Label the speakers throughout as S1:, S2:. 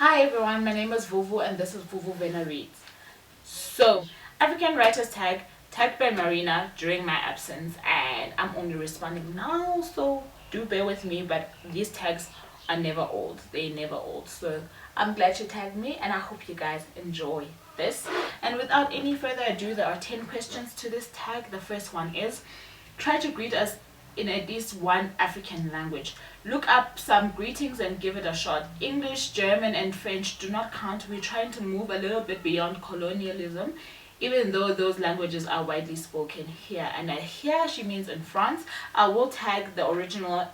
S1: Hi everyone, my name is Vuvu and this is Vuvu Vena Reads. So, African Writers Tag, tagged by Marina during my absence, and I'm only responding now, so do bear with me, but these tags are never old. They're never old. So, I'm glad you tagged me and I hope you guys enjoy this. And without any further ado, there are 10 questions to this tag. The first one is, try to greet us in at least one African language. Look up some greetings and give it a shot. English, German, and French do not count. We're trying to move a little bit beyond colonialism, even though those languages are widely spoken here. And here she means in France. I will tag the originator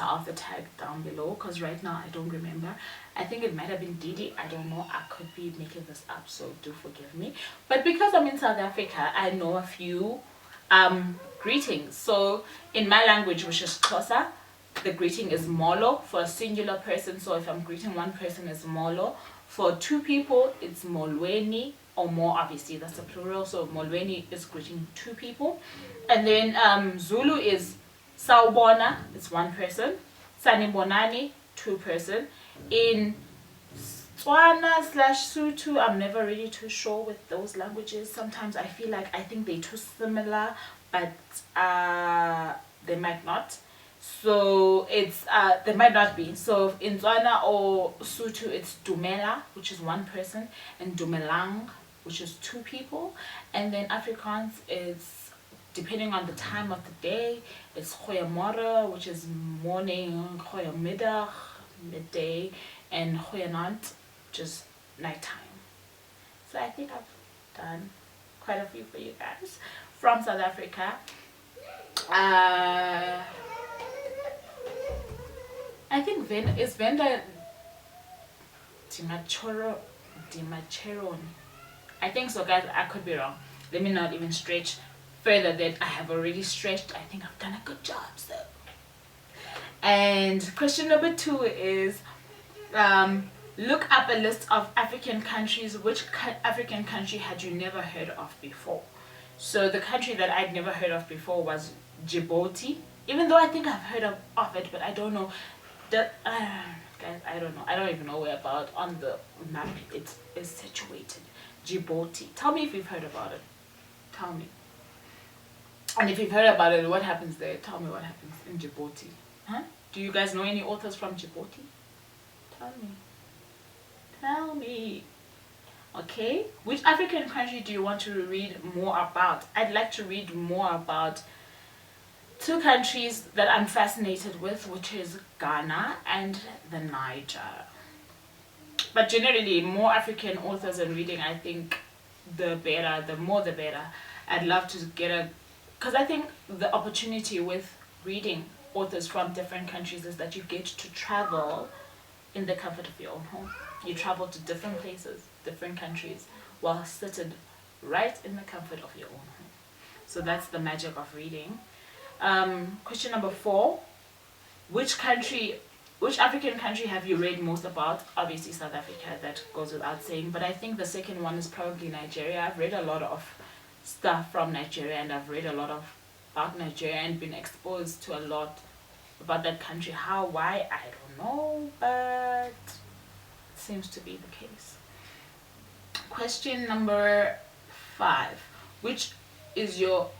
S1: of the tag down below because right now I don't remember. I think it might have been Didi. I don't know. I could be making this up, so do forgive me. But because I'm in South Africa, I know a few greetings. So in my language, which is Xhosa, the greeting is molo for a singular person. So if I'm greeting one person, it's molo. For two people, it's molweni, or more, obviously that's a plural. So molweni is greeting two people. And then Zulu is sawubona, it's one person. Sanibonani, two person. In Tswana/Sotho, I'm never really too sure with those languages. Sometimes I feel like I think they're too similar, but they might not. So it's they might not be. So in Tswana or Sotho, it's dumela, which is one person, and dumelang, which is two people. And then Afrikaans is, depending on the time of the day, it's goeiemorgen, which is morning, goeiemiddag, midday, and goeienaand, just nighttime. So I think I've done quite a few for you guys from South Africa. I think Vena is Venda Dimacheron. I think so, guys. I could be wrong. Let me not even stretch further than I have already stretched. I think I've done a good job. So, and question number 2 is, look up a list of African countries. Which African country had you never heard of before? So the country that I'd never heard of before was Djibouti. Even though I think I've heard of it, but I don't know. Guys, I don't know. I don't even know where about on the map it is situated. Djibouti. Tell me if you've heard about it. Tell me. And if you've heard about it, what happens there? Tell me what happens in Djibouti. Huh? Do you guys know any authors from Djibouti? Tell me. Tell me. Okay. Which African country do you want to read more about? I'd like to read more about 2 countries that I'm fascinated with, which is Ghana and the Niger. But generally, more African authors and reading, I think the better, the more the better. I'd love to get because I think the opportunity with reading authors from different countries is that you get to travel in the comfort of your own home. You travel to different places, different countries, while sitting right in the comfort of your own home. So that's the magic of reading. Question number 4, which African country have you read most about? Obviously South Africa, that goes without saying, but I think the second one is probably Nigeria. I've read a lot of stuff from Nigeria, and I've read a lot about Nigeria and been exposed to a lot about that country. How, why, I don't know, but it seems to be the case. Question number 5, which is your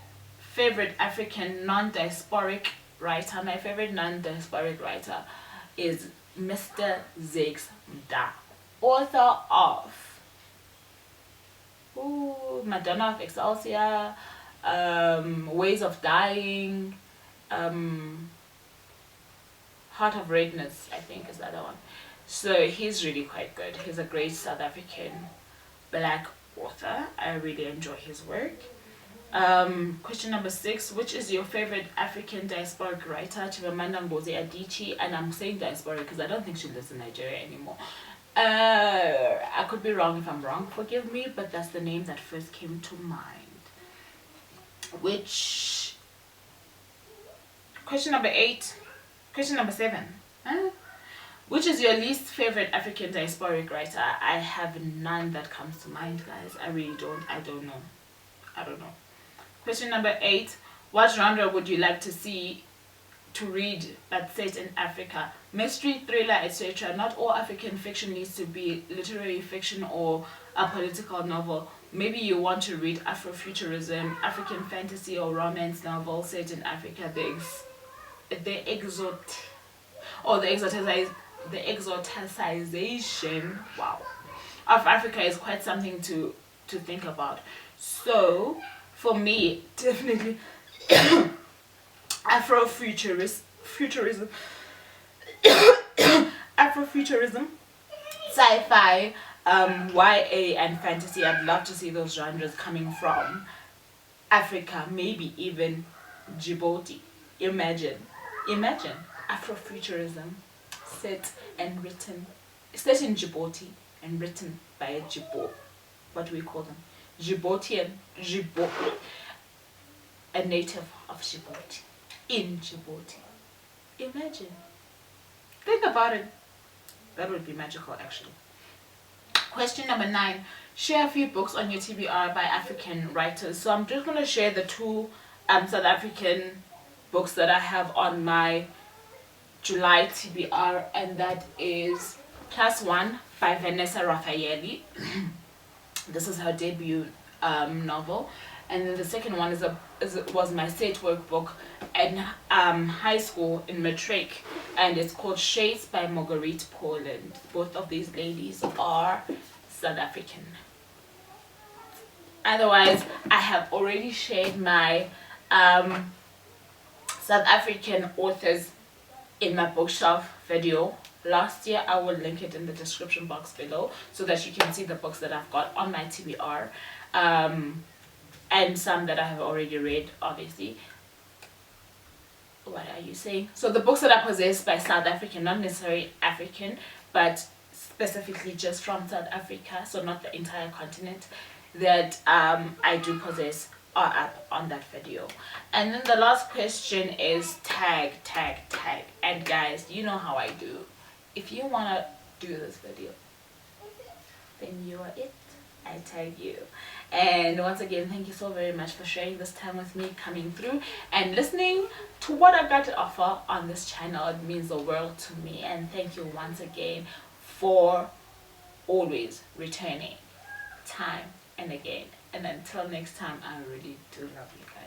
S1: favorite African non-diasporic writer? My favorite non-diasporic writer is Mr. Zakes Mda, author of Madonna of Excelsior, Ways of Dying, Heart of Redness, I think is the other one. So he's really quite good. He's a great South African black author. I really enjoy his work. Question number 6, which is your favorite African diasporic writer? Chimamanda Ngozi Adichie, and I'm saying diasporic because I don't think she lives in Nigeria anymore. I could be wrong. If I'm wrong, forgive me, but that's the name that first came to mind. Which, question number 7, which is your least favorite African diasporic writer? I have none that comes to mind, guys. I really don't. I don't know. Question number 8, what genre would you like to see to read that's set in Africa. Mystery, thriller, etc. Not all African fiction needs to be literary fiction or a political novel. Maybe you want to read Afrofuturism, African fantasy or romance novel set in Africa. The exoticization, wow, of Africa is quite something to think about. So for me, definitely Afrofuturism, Afrofuturism, sci-fi, YA and fantasy. I'd love to see those genres coming from Africa, maybe even Djibouti. Imagine Afrofuturism set in Djibouti and written by a what do we call them? Djiboutian, a native of Djibouti, in Djibouti. Imagine. Think about it. That would be magical, actually. Question number 9. Share a few books on your TBR by African writers. So I'm just going to share the 2 South African books that I have on my July TBR, and that is Class 1 by Vanessa Raffaelli. This is her debut novel. And then the second one was my state work book in high school in matric, and it's called Shades by Marguerite Poland. Both of these ladies are South African. Otherwise, I have already shared my South African authors in my bookshelf video last year. I will link it in the description box below so that you can see the books that I've got on my TBR, and some that I have already read, obviously. What are you saying? So the books that are possessed by South African, not necessarily African, but specifically just from South Africa, so not the entire continent, that I do possess are up on that video. And then the last question is tag. And guys, you know how I do. If you want to do this video, then you are it. I tag you. And once again, thank you so very much for sharing this time with me, coming through and listening to what I got to offer on this channel. It means the world to me, and thank you once again for always returning time and again. And until next time, I really do love you guys.